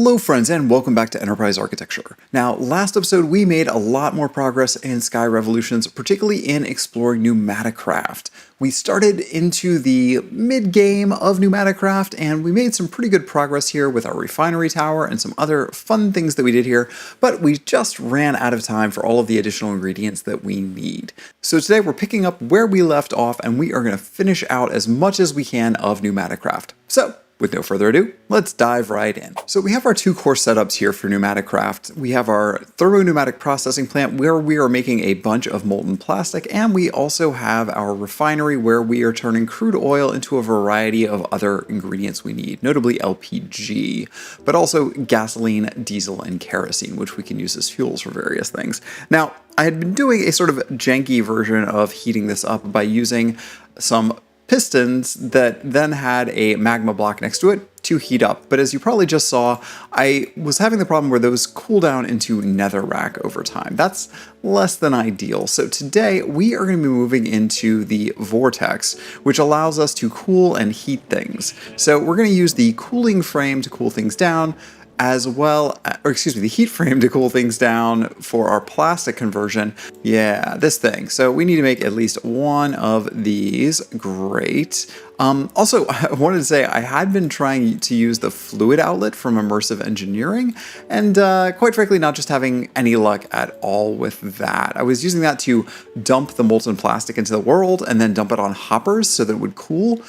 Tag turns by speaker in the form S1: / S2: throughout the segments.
S1: Hello friends and welcome back to Enterprise Architecture. Now last episode we made a lot more progress in Sky Revolutions, particularly in exploring Pneumaticraft. We started into the mid-game of Pneumaticraft and we made some pretty good progress here with our refinery tower and some other fun things that we did here, but we just ran out of time for all of the additional ingredients that we need. So today we're picking up where we left off and we are going to finish out as much as we can of Pneumaticraft. So with no further ado, let's dive right in. So we have our two core setups here for Pneumaticraft. We have our thermo-pneumatic processing plant where we are making a bunch of molten plastic, and we also have our refinery where we are turning crude oil into a variety of other ingredients we need, notably LPG, but also gasoline, diesel, and kerosene, which we can use as fuels for various things. Now, I had been doing a sort of janky version of heating this up by using some pistons that then had a magma block next to it to heat up. But as you probably just saw, I was having the problem where those cool down into netherrack over time. That's less than ideal. So today we are going to be moving into the vortex, which allows us to cool and heat things. So we're going to use the cooling frame to cool things down, as well, or excuse me, the heat frame to cool things down for our plastic conversion. Yeah, this thing. So we need to make at least one of these. Great. Also, I wanted to say I had been trying to use the fluid outlet from Immersive Engineering, and quite frankly, not just having any luck at all with that. I was using that to dump the molten plastic into the world and then dump it on hoppers so that it would cool.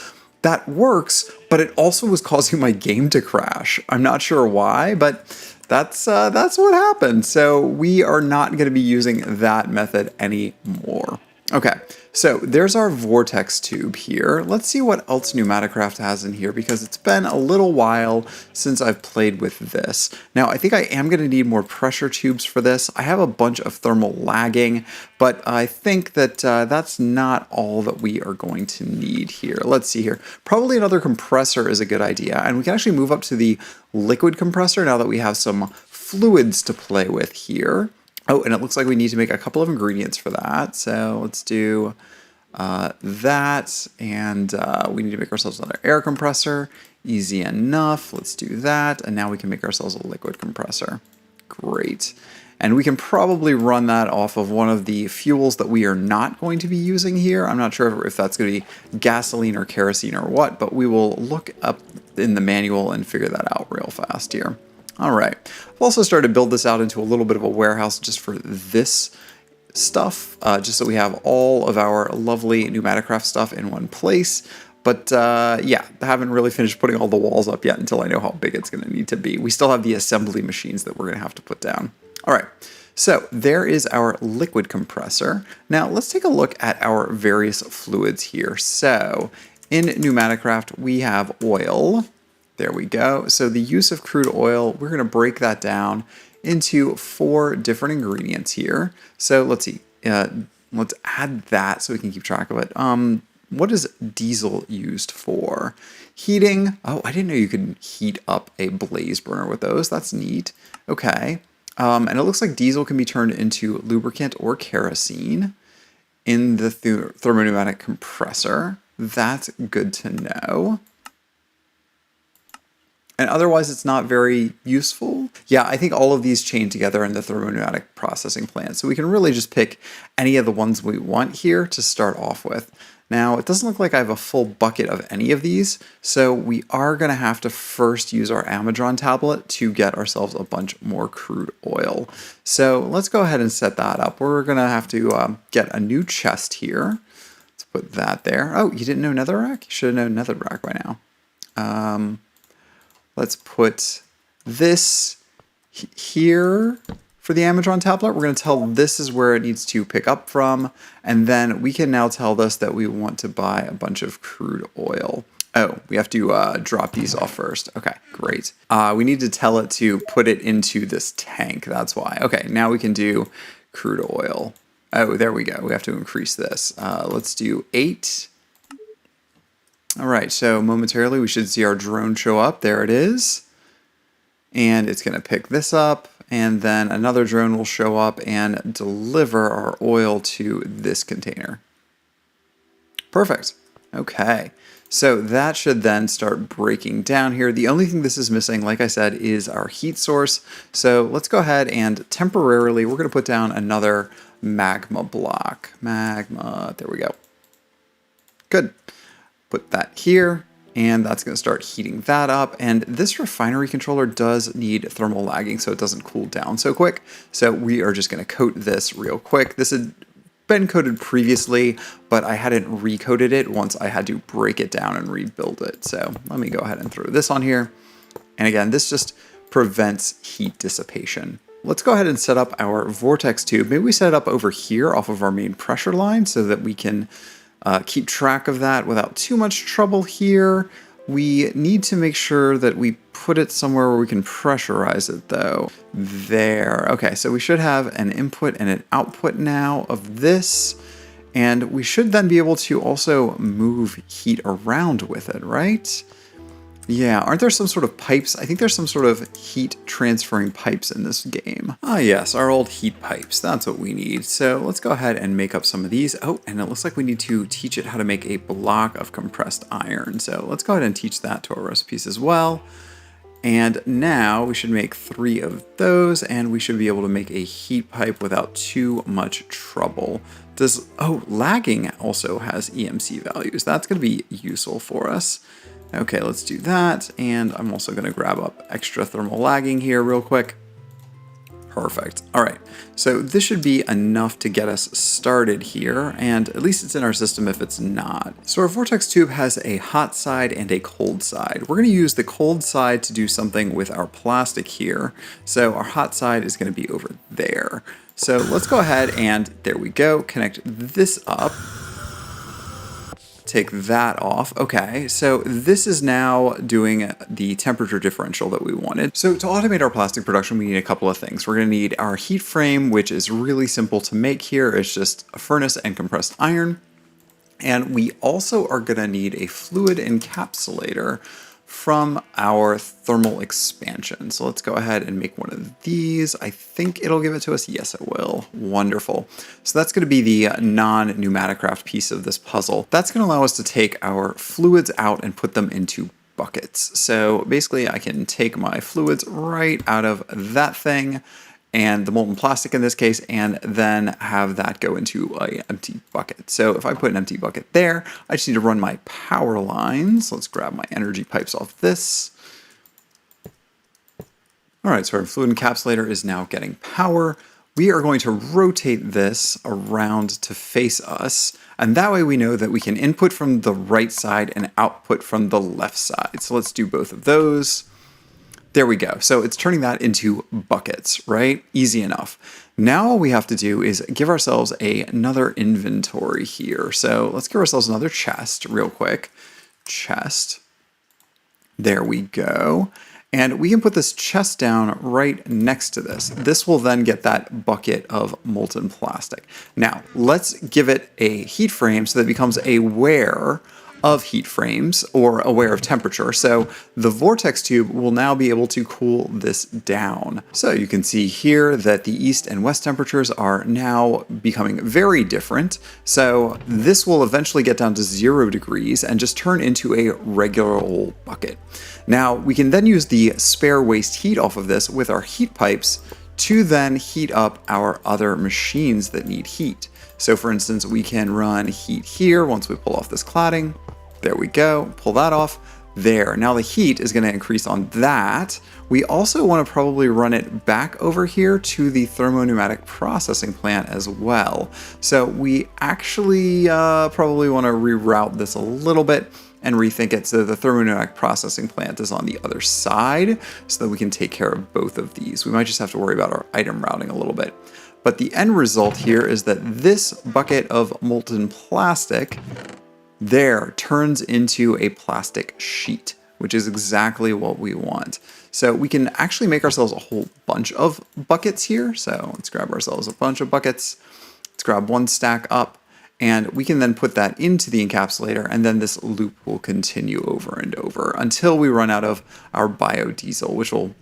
S1: That works, but it also was causing my game to crash. I'm not sure why, but that's what happened. So we are not going to be using that method anymore. Okay, so there's our vortex tube here. Let's see what else Pneumaticraft has in here because it's been a little while since I've played with this. Now, I think I am going to need more pressure tubes for this. I have a bunch of thermal lagging, but I think that that's not all that we are going to need here. Let's see here. Probably another compressor is a good idea, and we can actually move up to the liquid compressor now that we have some fluids to play with here. Oh, and it looks like we need to make a couple of ingredients for that. So let's do that, and we need to make ourselves another air compressor. Easy enough. Let's do that, and now we can make ourselves a liquid compressor. Great. And we can probably run that off of one of the fuels that we are not going to be using here. I'm not sure if that's going to be gasoline or kerosene or what, but we will look up in the manual and figure that out real fast here. All right, I've also started to build this out into a little bit of a warehouse just for this stuff, just so we have all of our lovely Pneumaticraft stuff in one place. But yeah, I haven't really finished putting all the walls up yet until I know how big it's going to need to be. We still have the assembly machines that we're going to have to put down. All right, so there is our liquid compressor. Now let's take a look at our various fluids here. So in Pneumaticraft, we have oil. There we go. So the use of crude oil, we're going to break that down into 4 different ingredients here. So let's see. Let's add that so we can keep track of it. What is diesel used for? Heating. Oh, I didn't know you could heat up a blaze burner with those. That's neat. Okay. And it looks like diesel can be turned into lubricant or kerosene in the thermopneumatic compressor. That's good to know. And otherwise, it's not very useful. Yeah, I think all of these chain together in the thermopneumatic processing plant. So we can really just pick any of the ones we want here to start off with. Now, it doesn't look like I have a full bucket of any of these. So we are going to have to first use our Amazon tablet to get ourselves a bunch more crude oil. So let's go ahead and set that up. We're going to have to get a new chest here. Let's put that there. Oh, you didn't know netherrack? You should have known netherrack by now. Let's put this here for the Amazon tablet. We're going to tell this is where it needs to pick up from. And then we can now tell this that we want to buy a bunch of crude oil. Oh, we have to drop these off first. Okay, great. We need to tell it to put it into this tank. That's why. Okay, now we can do crude oil. Oh, there we go. We have to increase this. Let's do 8. All right, so momentarily we should see our drone show up. There it is. And it's going to pick this up, and then another drone will show up and deliver our oil to this container. Perfect. Okay, so that should then start breaking down here. The only thing this is missing, like I said, is our heat source. So let's go ahead and temporarily, we're going to put down another magma block. Magma, there we go. Good. Put that here, and that's going to start heating that up. And this refinery controller does need thermal lagging so it doesn't cool down so quick. So we are just going to coat this real quick. This had been coated previously, but I hadn't recoated it once I had to break it down and rebuild it. So let me go ahead and throw this on here. And again, this just prevents heat dissipation. Let's go ahead and set up our vortex tube. Maybe we set it up over here off of our main pressure line so that we can keep track of that without too much trouble here. We need to make sure that we put it somewhere where we can pressurize it though. There, okay, so we should have an input and an output now of this, and we should then be able to also move heat around with it, right? Yeah, aren't there some sort of pipes? I think there's some sort of heat transferring pipes in this game. Ah yes, our old heat pipes, that's what we need. So let's go ahead and make up some of these. Oh, and it looks like we need to teach it how to make a block of compressed iron. So let's go ahead and teach that to our recipes as well. And now we should make 3 of those, and we should be able to make a heat pipe without too much trouble. Lagging also has EMC values. That's gonna be useful for us. Okay, let's do that, and I'm also going to grab up extra thermal lagging here real quick. Perfect. All right, so this should be enough to get us started here, and at least it's in our system if it's not. So our vortex tube has a hot side and a cold side. We're going to use the cold side to do something with our plastic here, so our hot side is going to be over there. So let's go ahead and, there we go, connect this up. Take that off. Okay, so this is now doing the temperature differential that we wanted. So to automate our plastic production, we need a couple of things. We're going to need our heat frame, which is really simple to make here. It's just a furnace and compressed iron. And we also are going to need a fluid encapsulator from our thermal expansion. So let's go ahead and make one of these. I think it'll give it to us. Yes, it will. Wonderful. So that's going to be the non-Pneumaticraft piece of this puzzle. That's going to allow us to take our fluids out and put them into buckets. So basically I can take my fluids right out of that thing, and the molten plastic in this case, and then have that go into an empty bucket. So if I put an empty bucket there, I just need to run my power lines. Let's grab my energy pipes off this. All right, so our fluid encapsulator is now getting power. We are going to rotate this around to face us, and that way we know that we can input from the right side and output from the left side. So let's do both of those. There we go. So it's turning that into buckets, right? Easy enough. Now all we have to do is give ourselves another inventory here. So let's give ourselves another chest real quick. Chest. There we go. And we can put this chest down right next to this. This will then get that bucket of molten plastic. Now, let's give it a heat frame so that it becomes aware of heat frames or aware of temperature. So the vortex tube will now be able to cool this down. So you can see here that the east and west temperatures are now becoming very different. So this will eventually get down to 0 degrees and just turn into a regular old bucket. Now we can then use the spare waste heat off of this with our heat pipes to then heat up our other machines that need heat. So for instance, we can run heat here once we pull off this cladding. There we go, pull that off. There, now the heat is going to increase on that. We also want to probably run it back over here to the thermopneumatic processing plant as well. So we actually probably want to reroute this a little bit and rethink it so the thermopneumatic processing plant is on the other side so that we can take care of both of these. We might just have to worry about our item routing a little bit. But the end result here is that this bucket of molten plastic there turns into a plastic sheet, which is exactly what we want. So we can actually make ourselves a whole bunch of buckets here. So let's grab ourselves a bunch of buckets. Let's grab one stack up. And we can then put that into the encapsulator, and then this loop will continue over and over until we run out of our biodiesel,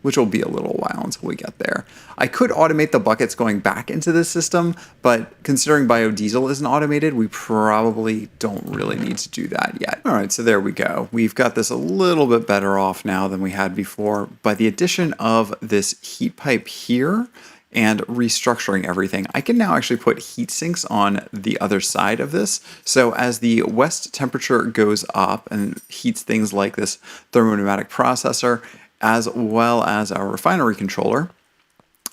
S1: which will be a little while until we get there. I could automate the buckets going back into this system, but considering biodiesel isn't automated, we probably don't really need to do that yet. All right, so there we go. We've got this a little bit better off now than we had before. By the addition of this heat pipe here, and restructuring everything, I can now actually put heat sinks on the other side of this. So as the west temperature goes up and heats things like this thermopneumatic processor, as well as our refinery controller,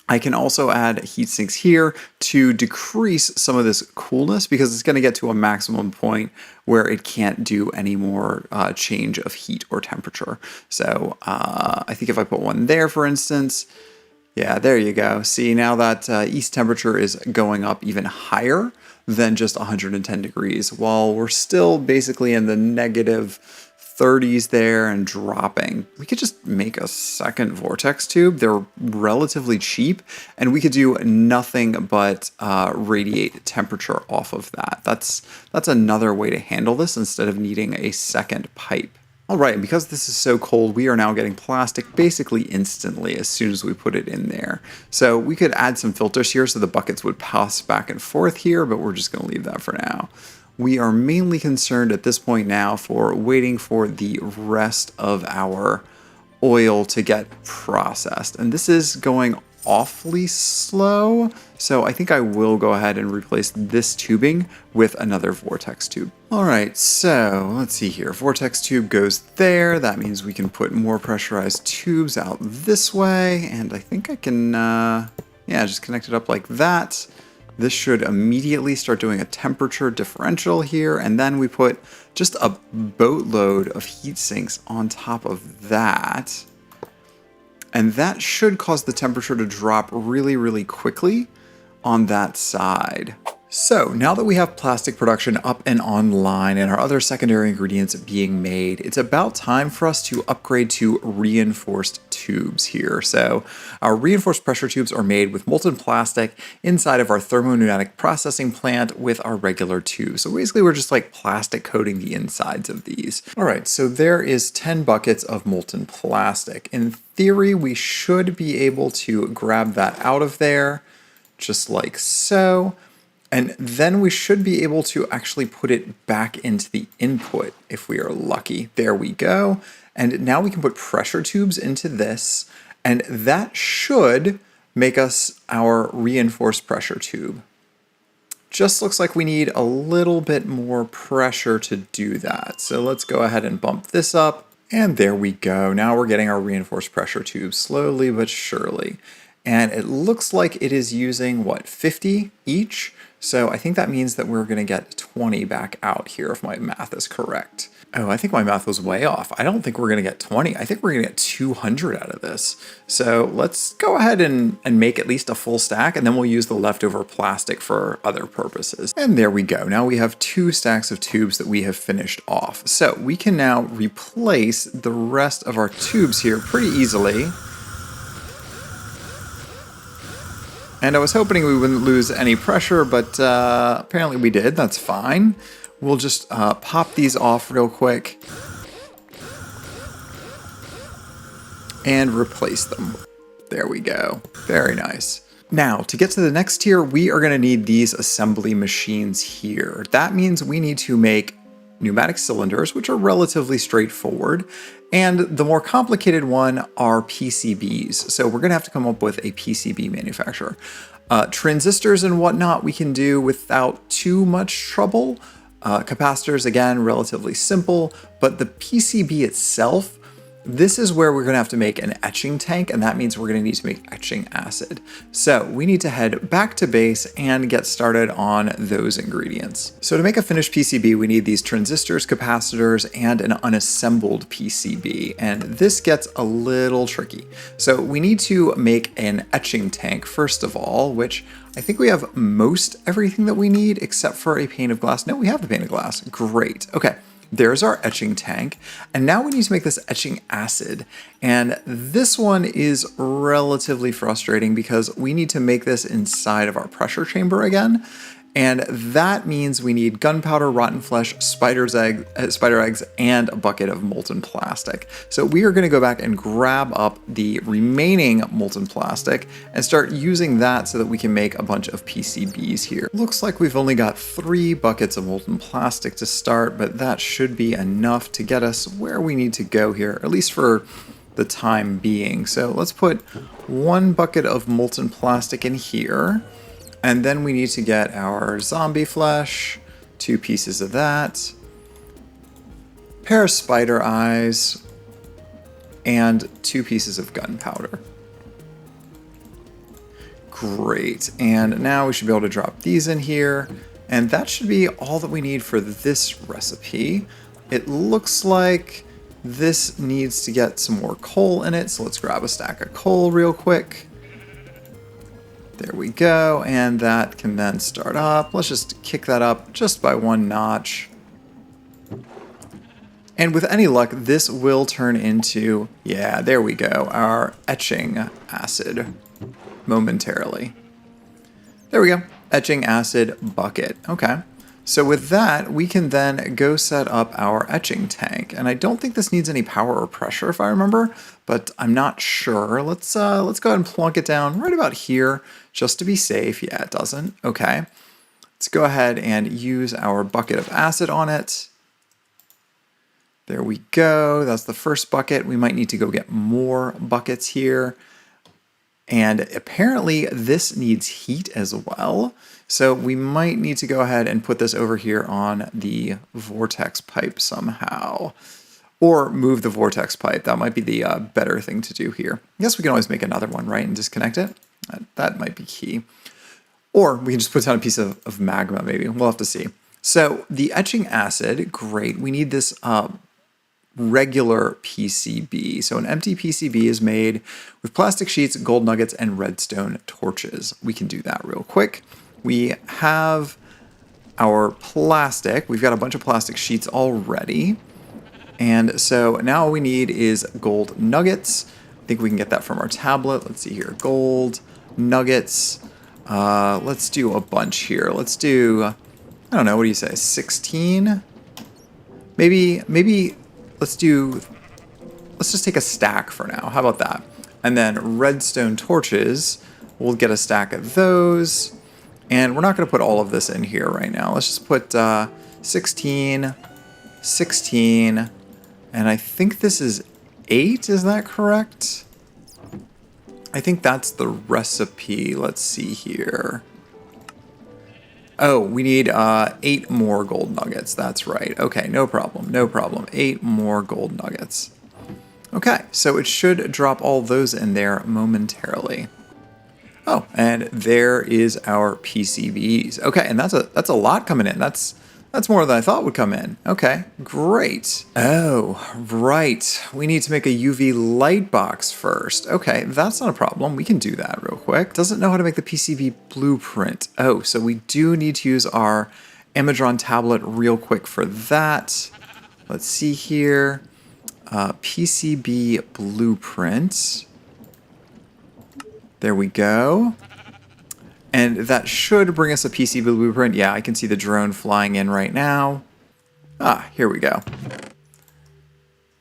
S1: I can also add heat sinks here to decrease some of this coolness, because it's going to get to a maximum point where it can't do any more change of heat or temperature. So I think if I put one there, for instance, yeah, there you go. See, now that east temperature is going up even higher than just 110 degrees, while we're still basically in the negative 30s there and dropping. We could just make a second vortex tube. They're relatively cheap, and we could do nothing but radiate temperature off of that. That's another way to handle this instead of needing a second pipe. All right, because this is so cold, we are now getting plastic basically instantly as soon as we put it in there. So we could add some filters here so the buckets would pass back and forth here, but we're just going to leave that for now. We are mainly concerned at this point now for waiting for the rest of our oil to get processed. And this is going awfully slow, so I think I will go ahead and replace this tubing with another vortex tube. All right, so let's see here. Vortex tube goes there. That means we can put more pressurized tubes out this way, and I think I can, just connect it up like that. This should immediately start doing a temperature differential here, and then we put just a boatload of heat sinks on top of that. And that should cause the temperature to drop really, really quickly on that side. So now that we have plastic production up and online and our other secondary ingredients being made, it's about time for us to upgrade to reinforced tubes here. So our reinforced pressure tubes are made with molten plastic inside of our thermopneumatic processing plant with our regular tubes. So basically we're just like plastic coating the insides of these. All right, so there is 10 buckets of molten plastic. In theory, we should be able to grab that out of there just like so. And then we should be able to actually put it back into the input if we are lucky. There we go. And now we can put pressure tubes into this, and that should make us our reinforced pressure tube. Just looks like we need a little bit more pressure to do that. So let's go ahead and bump this up, and there we go. Now we're getting our reinforced pressure tube slowly but surely. And it looks like it is using, what, 50 each? So I think that means that we're going to get 20 back out here if my math is correct. Oh, I think my math was way off. I don't think we're going to get 20. I think we're going to get 200 out of this. So let's go ahead and make at least a full stack, and then we'll use the leftover plastic for other purposes. And there we go. Now we have 2 stacks of tubes that we have finished off. So we can now replace the rest of our tubes here pretty easily. And I was hoping we wouldn't lose any pressure, but apparently we did. That's fine. We'll just pop these off real quick and replace them. There we go. Very nice. Now, to get to the next tier, we are going to need these assembly machines here. That means we need to make pneumatic cylinders, which are relatively straightforward. And the more complicated one are PCBs. So we're going to have to come up with a PCB manufacturer. Transistors and whatnot we can do without too much trouble. Capacitors, again, relatively simple. But the PCB itself, this is where we're going to have to make an etching tank, and that means we're going to need to make etching acid. So we need to head back to base and get started on those ingredients. So to make a finished PCB, we need these transistors, capacitors, and an unassembled PCB, and this gets a little tricky. So we need to make an etching tank first of all, which I think we have most everything that we need except for a pane of glass. No, we have the pane of glass. Great. Okay. There's our etching tank, and now we need to make this etching acid, and this one is relatively frustrating because we need to make this inside of our pressure chamber again, And that means we need gunpowder, rotten flesh, spider eggs, and a bucket of molten plastic. So we are going to go back and grab up the remaining molten plastic and start using that so that we can make a bunch of PCBs here. Looks like we've only got 3 buckets of molten plastic to start, but that should be enough to get us where we need to go here, at least for the time being. So let's put 1 bucket of molten plastic in here. And then we need to get our zombie flesh, 2 pieces of that, pair of spider eyes, and 2 pieces of gunpowder. Great, and now we should be able to drop these in here, and that should be all that we need for this recipe. It looks like this needs to get some more coal in it, so let's grab a stack of coal real quick. There we go, and that can then start up. Let's just kick that up just by 1 notch. And with any luck, this will turn into, yeah, there we go, our etching acid momentarily. There we go, etching acid bucket. Okay, so with that, we can then go set up our etching tank. And I don't think this needs any power or pressure, if I remember, but I'm not sure. Let's go ahead and plunk it down right about here, just to be safe. Yeah, it doesn't. Okay. Let's go ahead and use our bucket of acid on it. There we go. That's the first bucket. We might need to go get more buckets here. And apparently this needs heat as well. So we might need to go ahead and put this over here on the vortex pipe somehow. Or move the vortex pipe. That might be the better thing to do here. I guess we can always make another one, right, and disconnect it. That might be key. Or we can just put down a piece of magma, maybe. We'll have to see. So the etching acid, great. We need this regular PCB. So an empty PCB is made with plastic sheets, gold nuggets, and redstone torches. We can do that real quick. We have our plastic. We've got a bunch of plastic sheets already. And so now all we need is gold nuggets. I think we can get that from our tablet. Let's see here, gold nuggets. Let's do a bunch here. Let's do, I don't know, what do you say, 16? Maybe let's just take a stack for now. How about that? And then redstone torches, we'll get a stack of those. And we're not going to put all of this in here right now. Let's just put 16, 16, and I think this is 8, is that correct? I think that's the recipe. Let's see here. Oh, we need 8 more gold nuggets. That's right. Okay, no problem, no problem. 8 more gold nuggets. Okay, so it should drop all those in there momentarily. Oh, and there is our PCBs. Okay, and that's a lot coming in. That's more than I thought would come in. Okay, great. Oh, right. We need to make a UV light box first. Okay, that's not a problem. We can do that real quick. Doesn't know how to make the PCB blueprint. Oh, so we do need to use our Amazon tablet real quick for that. Let's see here. PCB blueprint. There we go. And that should bring us a PCB blueprint. Yeah, I can see the drone flying in right now. Ah, here we go.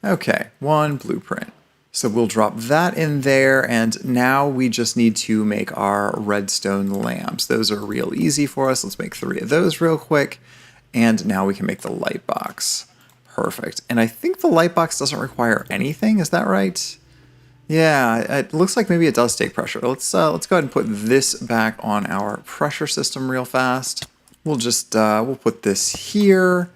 S1: Okay, 1 blueprint. So we'll drop that in there, and now we just need to make our redstone lamps. Those are real easy for us. Let's make 3 of those real quick. And now we can make the light box. Perfect. And I think the light box doesn't require anything, is that right? Yeah, it looks like maybe it does take pressure. Let's go ahead and put this back on our pressure system real fast. We'll just, we'll put this here.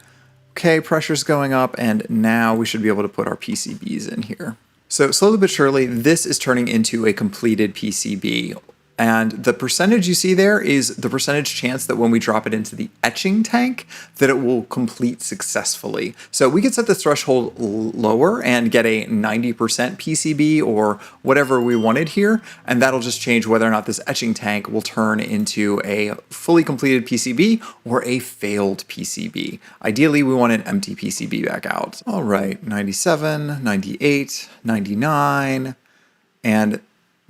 S1: Okay, pressure's going up, and now we should be able to put our PCBs in here. So slowly but surely, this is turning into a completed PCB. And the percentage you see there is the percentage chance that when we drop it into the etching tank, that it will complete successfully. So we could set this threshold lower and get a 90% PCB or whatever we wanted here, and that'll just change whether or not this etching tank will turn into a fully completed PCB or a failed PCB. Ideally, we want an empty PCB back out. All right, 97, 98, 99, and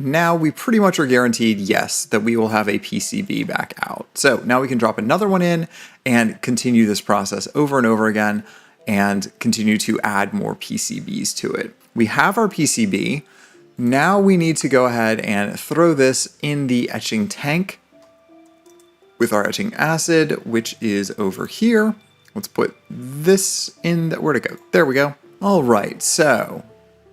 S1: now we pretty much are guaranteed, yes, that we will have a PCB back out. So now we can drop another one in and continue this process over and over again and continue to add more PCBs to it. We have our PCB. Now we need to go ahead and throw this in the etching tank with our etching acid, which is over here. Let's put this in, where'd it go? There we go. All right, so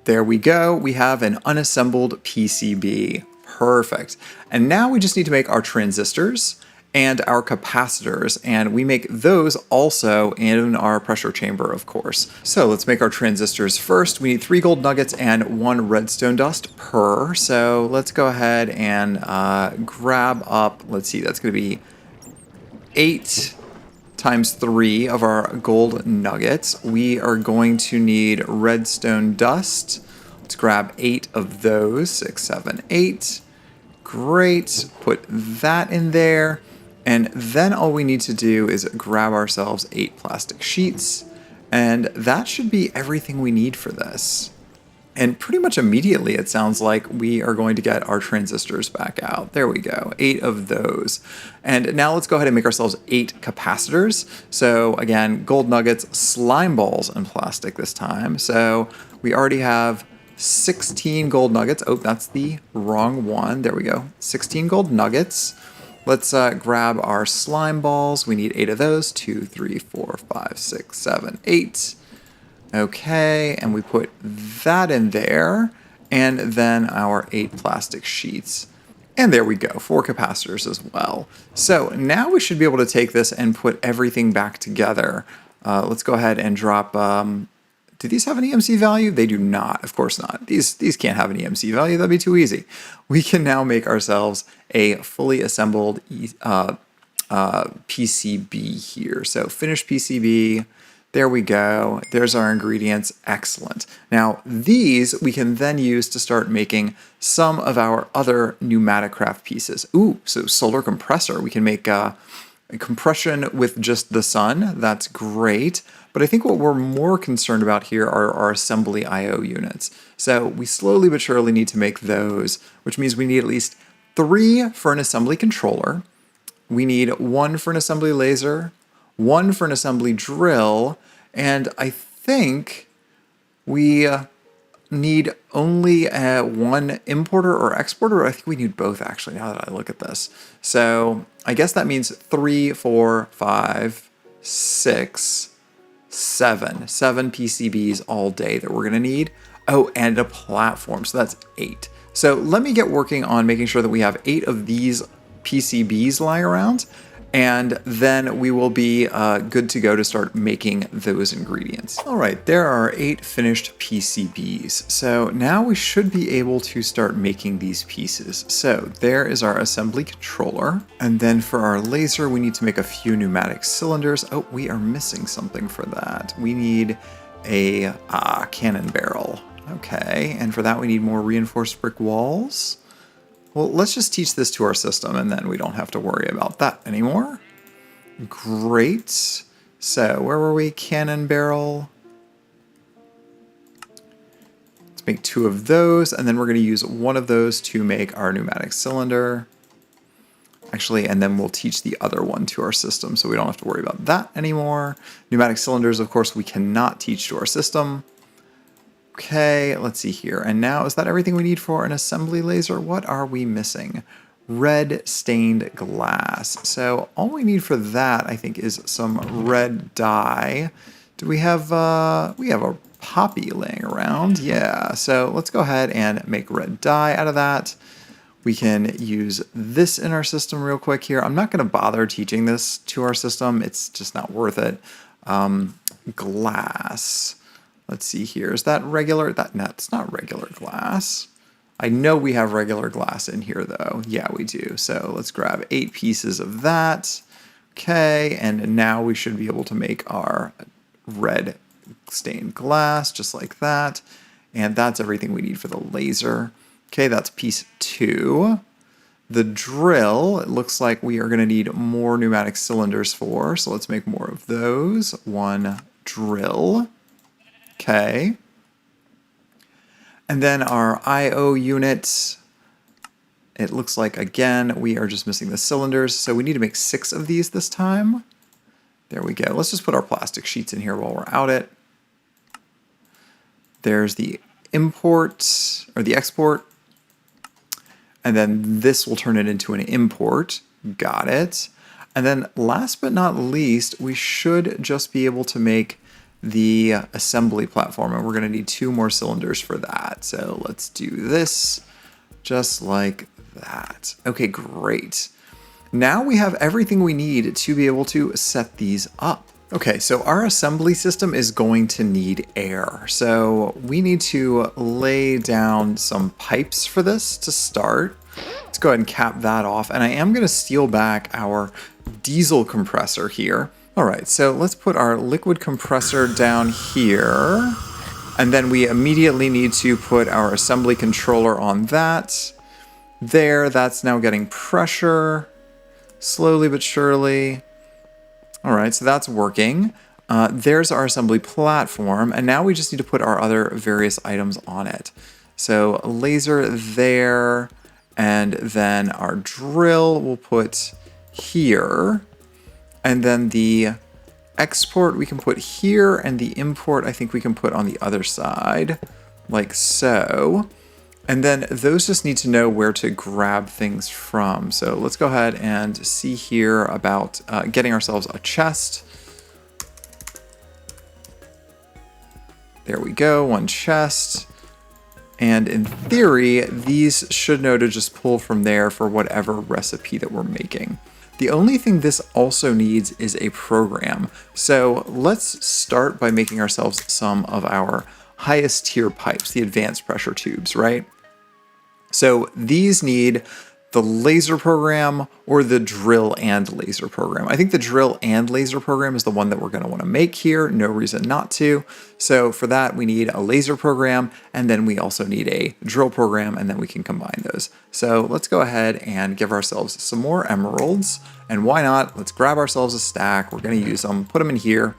S1: there we go. We have an unassembled PCB. Perfect. And now we just need to make our transistors and our capacitors, and we make those also in our pressure chamber, of course. So let's make our transistors first. We need 3 gold nuggets and 1 redstone dust per. So let's go ahead and grab up, let's see, that's going to be 8 times 3 of our gold nuggets. We are going to need redstone dust. Let's grab 8 of those. 6, 7, 8. Great. Put that in there. And then all we need to do is grab ourselves 8 plastic sheets. And that should be everything we need for this. And pretty much immediately, it sounds like we are going to get our transistors back out. There we go, 8 of those. And now let's go ahead and make ourselves 8 capacitors. So again, gold nuggets, slime balls, and plastic this time. So we already have 16 gold nuggets. Oh, that's the wrong one. There we go, 16 gold nuggets. Let's grab our slime balls. We need 8 of those. 2, 3, 4, 5, 6, 7, 8. Okay, and we put that in there, and then our 8 plastic sheets. And there we go, 4 capacitors as well. So now we should be able to take this and put everything back together. Let's go ahead and drop, do these have an EMC value? They do not, of course not. These can't have an EMC value, that'd be too easy. We can now make ourselves a fully assembled PCB here. So finished PCB. There we go. There's our ingredients. Excellent. Now, these we can then use to start making some of our other Pneumaticraft pieces. Ooh, so solar compressor. We can make a compression with just the sun. That's great. But I think what we're more concerned about here are our assembly I/O units. So we slowly but surely need to make those, which means we need at least 3 for an assembly controller. We need 1 for an assembly laser, 1 for an assembly drill, and I think we need only 1 importer or exporter. I think we need both, actually, now that I look at this. So I guess that means 3, 4, 5, 6, 7. 7 PCBs all day that we're going to need. Oh, and a platform, so that's 8. So let me get working on making sure that we have 8 of these PCBs lying around, and then we will be good to go to start making those ingredients. All right, there are 8 finished PCBs. So now we should be able to start making these pieces. So there is our assembly controller. And then for our laser, we need to make a few pneumatic cylinders. Oh, we are missing something for that. We need a cannon barrel. Okay, and for that we need more reinforced brick walls. Well, let's just teach this to our system and then we don't have to worry about that anymore. Great. So where were we? Cannon barrel. Let's make 2 of those, and then we're going to use 1 of those to make our pneumatic cylinder. Actually, and then we'll teach the other one to our system so we don't have to worry about that anymore. Pneumatic cylinders, of course, we cannot teach to our system. Okay, let's see here. And now, is that everything we need for an assembly laser? What are we missing? Red stained glass. So all we need for that, I think, is some red dye. Do we have a poppy laying around? Yeah, so let's go ahead and make red dye out of that. We can use this in our system real quick here. I'm not going to bother teaching this to our system. It's just not worth it. Glass. Let's see here. Is that regular? That's not regular glass. I know we have regular glass in here, though. Yeah, we do. So let's grab 8 pieces of that. Okay, and now we should be able to make our red stained glass, just like that. And that's everything we need for the laser. Okay, that's piece 2. The drill, it looks like we are going to need more pneumatic cylinders for, so let's make more of those. 1 drill. Okay. And then our I/O units, It looks like, again, we are just missing the cylinders, so we need to make 6 of these this time. There we go. Let's just put our plastic sheets in here while we're at it. There's the import, or the export, and then this will turn it into an import. Got it. And then last but not least, we should just be able to make the assembly platform, and we're going to need 2 more cylinders for that. So let's do this just like that. Okay, great. Now we have everything we need to be able to set these up. Okay, so our assembly system is going to need air. So we need to lay down some pipes for this to start. Let's go ahead and cap that off. And I am going to steal back our diesel compressor here. All right, so let's put our liquid compressor down here. And then we immediately need to put our assembly controller on that. There, that's now getting pressure, slowly but surely. All right, so that's working. There's our assembly platform, and now we just need to put our other various items on it. So laser there, and then our drill we'll put here. And then the export we can put here, and the import I think we can put on the other side, like so. And then those just need to know where to grab things from. So let's go ahead and see here about getting ourselves a chest. There we go, 1 chest. And in theory, these should know to just pull from there for whatever recipe that we're making. The only thing this also needs is a program. So let's start by making ourselves some of our highest tier pipes, the advanced pressure tubes, right? So these need the laser program or the drill and laser program. I think the drill and laser program is the one that we're going to want to make here. No reason not to. So for that, we need a laser program, and then we also need a drill program, and then we can combine those. So let's go ahead and give ourselves some more emeralds. And why not? Let's grab ourselves a stack. We're going to use them, put them in here,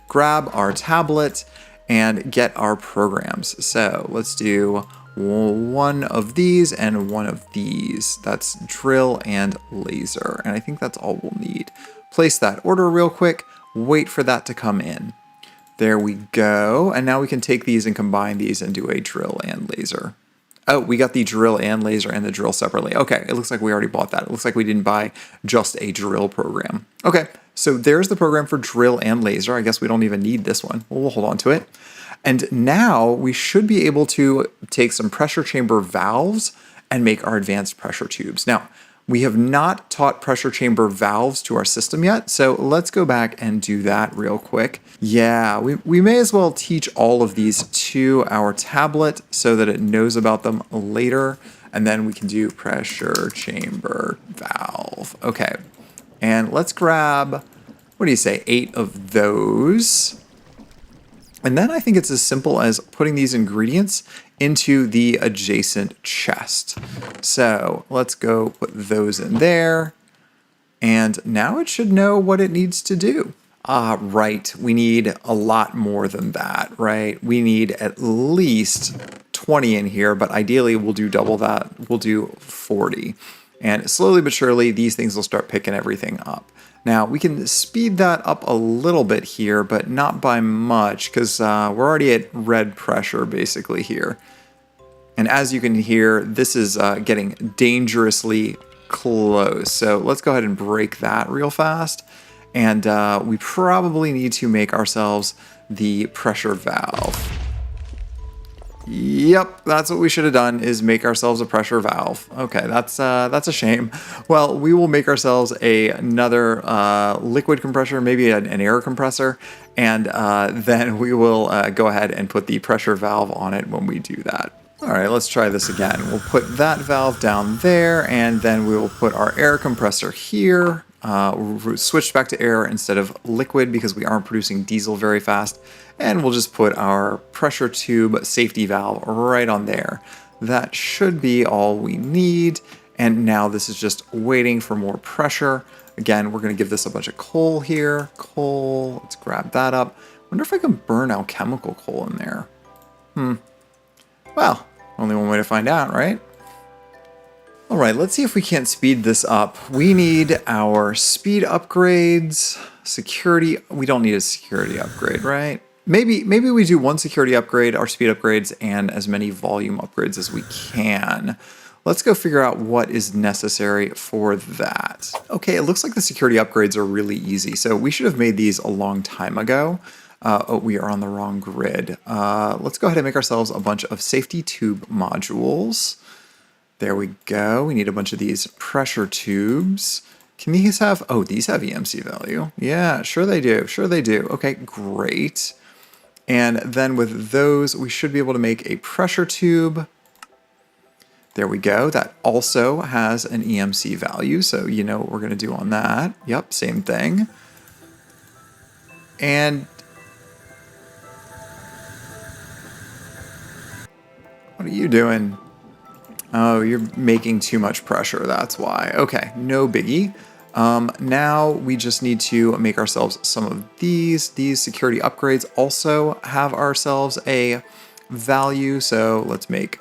S1: grab our tablet, and get our programs. So let's do 1 of these and 1 of these. That's drill and laser. And I think that's all we'll need. Place that order real quick, wait for that to come in. There we go. And now we can take these and combine these and do a drill and laser. Oh, we got the drill and laser and the drill separately. Okay, it looks like we already bought that. It looks like we didn't buy just a drill program. Okay, so there's the program for drill and laser. I guess we don't even need this one. We'll hold on to it. And now we should be able to take some pressure chamber valves and make our advanced pressure tubes. Now, we have not taught pressure chamber valves to our system yet, so let's go back and do that real quick. Yeah, we may as well teach all of these to our tablet so that it knows about them later, and then we can do pressure chamber valve. Okay, and let's grab, what do you say, 8 of those. And then I think it's as simple as putting these ingredients into the adjacent chest. So let's go put those in there. And now it should know what it needs to do. Right, we need a lot more than that, right? We need at least 20 in here, but ideally we'll do double that. We'll do 40. And slowly but surely, these things will start picking everything up. Now, we can speed that up a little bit here, but not by much, because we're already at red pressure, basically, here. And as you can hear, this is getting dangerously close. So let's go ahead and break that real fast. And we probably need to make ourselves the pressure valve. Yep, that's what we should have done, is make ourselves a pressure valve. Okay, that's a shame. Well, we will make ourselves another liquid compressor, maybe an air compressor, and then we will go ahead and put the pressure valve on it when we do that. All right, let's try this again. We'll put that valve down there, and then we will put our air compressor here. We'll switch back to air instead of liquid because we aren't producing diesel very fast. And we'll just put our pressure tube safety valve right on there. That should be all we need. And now this is just waiting for more pressure. Again, we're going to give this a bunch of coal here. Coal, let's grab that up. Wonder if I can burn alchemical coal in there. Well, only one way to find out, right? All right, let's see if we can't speed this up. We need our speed upgrades, security. We don't need a security upgrade, right? Maybe we do one security upgrade, our speed upgrades, and as many volume upgrades as we can. Let's go figure out what is necessary for that. Okay, it looks like the security upgrades are really easy. So we should have made these a long time ago. Oh, we are on the wrong grid. Let's go ahead and make ourselves a bunch of safety tube modules. There we go. We need a bunch of these pressure tubes. Can these have, oh, these have EMC value. Yeah, sure they do. Sure they do. Okay, great. And then with those, we should be able to make a pressure tube. There we go. That also has an EMC value, so you know what we're going to do on that. Yep, same thing. And what are you doing? Oh, you're making too much pressure, that's why. Okay, no biggie. Now we just need to make ourselves some of these. These security upgrades also have ourselves a value, so let's make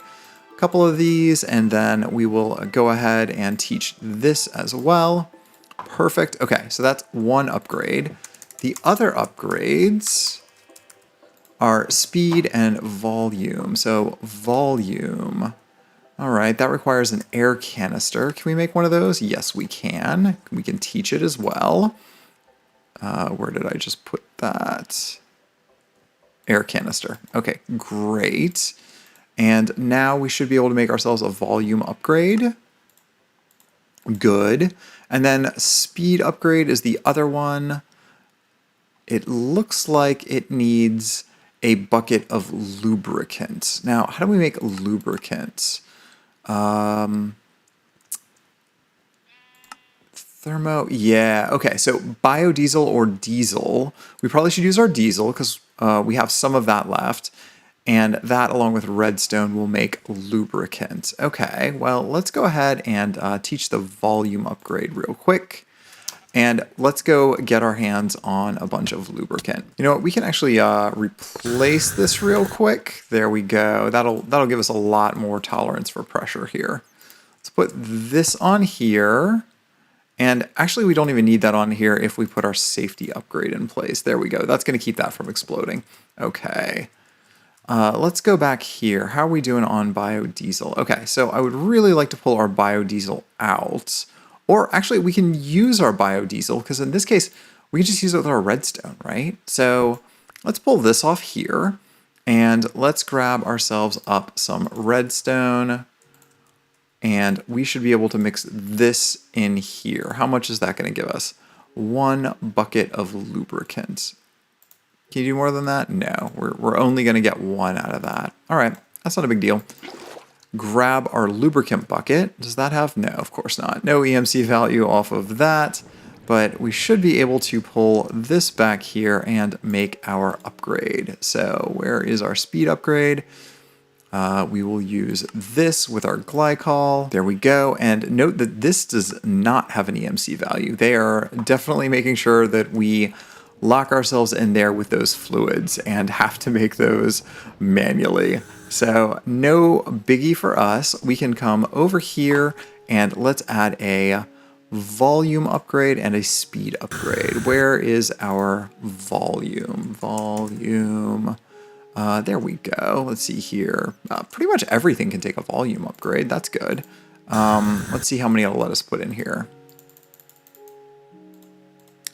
S1: a couple of these, and then we will go ahead and teach this as well. Perfect. Okay, so that's one upgrade. The other upgrades are speed and volume. So volume. All right, that requires an air canister. Can we make one of those? Yes, we can. We can teach it as well. Where did I just put that? Air canister. Okay, great. And now we should be able to make ourselves a volume upgrade. Good. And then speed upgrade is the other one. It looks like it needs a bucket of lubricant. Now, how do we make lubricant? Thermo, yeah, okay, so biodiesel or diesel. We probably should use our diesel because we have some of that left. And that, along with redstone, will make lubricant. Okay, well, let's go ahead and teach the volume upgrade real quick. And let's go get our hands on a bunch of lubricant. You know what, we can actually replace this real quick. There we go. That'll give us a lot more tolerance for pressure here. Let's put this on here. And actually, we don't even need that on here if we put our safety upgrade in place. There we go. That's going to keep that from exploding. Okay. Let's go back here. How are we doing on biodiesel? Okay, so I would really like to pull our biodiesel out. Or actually, we can use our biodiesel, because in this case, we can just use it with our redstone, right? So let's pull this off here, and let's grab ourselves up some redstone, and we should be able to mix this in here. How much is that going to give us? 1 bucket of lubricant. Can you do more than that? No, we're only going to get 1 out of that. All right, that's not a big deal. Grab our lubricant bucket. Does that have? No, of course not. No EMC value off of that, but we should be able to pull this back here and make our upgrade. So where is our speed upgrade? We will use this with our glycol. There we go. And note that this does not have an EMC value. They are definitely making sure that we lock ourselves in there with those fluids and have to make those manually. So no biggie for us. We can come over here and let's add a volume upgrade and a speed upgrade. Where is our volume? There we go. Let's see here. Pretty much everything can take a volume upgrade. That's good. Let's see how many it'll let us put in here.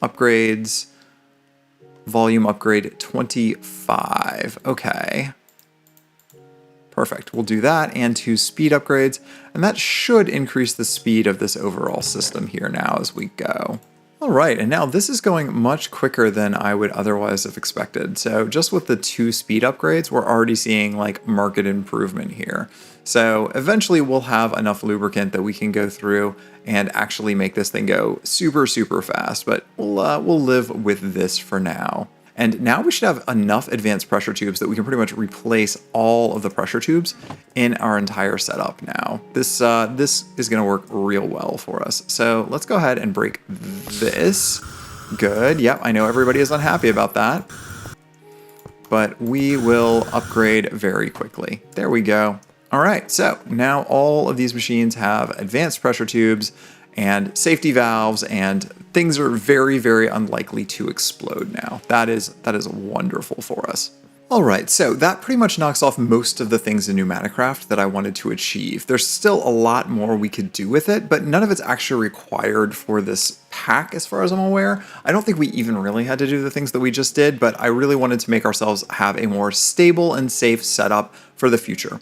S1: Upgrades. Volume upgrade 25. Okay. Perfect. We'll do that and 2 speed upgrades, and that should increase the speed of this overall system here now as we go. All right, and now this is going much quicker than I would otherwise have expected. So just with the 2 speed upgrades, we're already seeing like market improvement here. So eventually we'll have enough lubricant that we can go through and actually make this thing go super, super fast, but we'll live with this for now. And now we should have enough advanced pressure tubes that we can pretty much replace all of the pressure tubes in our entire setup now. This is going to work real well for us. So let's go ahead and break this. Good. Yep, I know everybody is unhappy about that, but we will upgrade very quickly. There we go. All right, so now all of these machines have advanced pressure tubes and safety valves, and things are very, very unlikely to explode now. That is wonderful for us. All right, so that pretty much knocks off most of the things in Pneumaticraft that I wanted to achieve. There's still a lot more we could do with it, but none of it's actually required for this pack as far as I'm aware. I don't think we even really had to do the things that we just did, but I really wanted to make ourselves have a more stable and safe setup for the future.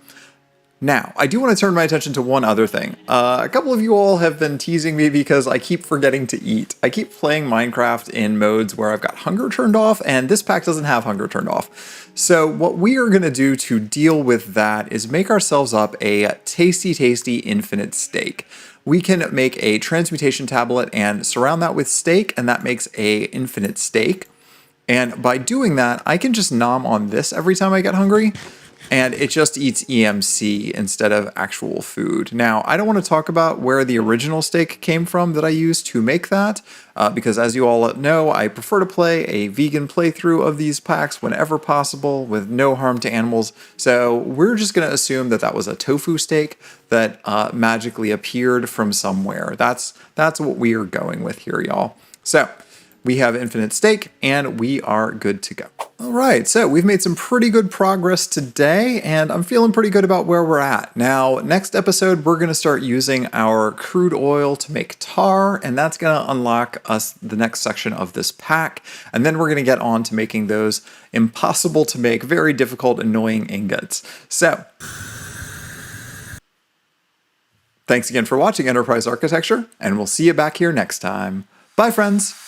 S1: Now, I do want to turn my attention to one other thing. A couple of you all have been teasing me because I keep forgetting to eat. I keep playing Minecraft in modes where I've got hunger turned off, and this pack doesn't have hunger turned off. So what we are going to do to deal with that is make ourselves up a tasty, tasty infinite steak. We can make a transmutation tablet and surround that with steak, and that makes a infinite steak. And by doing that, I can just nom on this every time I get hungry, and it just eats EMC instead of actual food. Now, I don't want to talk about where the original steak came from that I used to make that, because as you all know, I prefer to play a vegan playthrough of these packs whenever possible with no harm to animals. So we're just going to assume that that was a tofu steak that magically appeared from somewhere. That's what we are going with here, y'all. So we have infinite steak, and we are good to go. All right, so we've made some pretty good progress today, and I'm feeling pretty good about where we're at. Now, next episode, we're going to start using our crude oil to make tar, and that's going to unlock us the next section of this pack. And then we're going to get on to making those impossible to make, very difficult, annoying ingots. So, thanks again for watching Enterprise Architecture, and we'll see you back here next time. Bye, friends.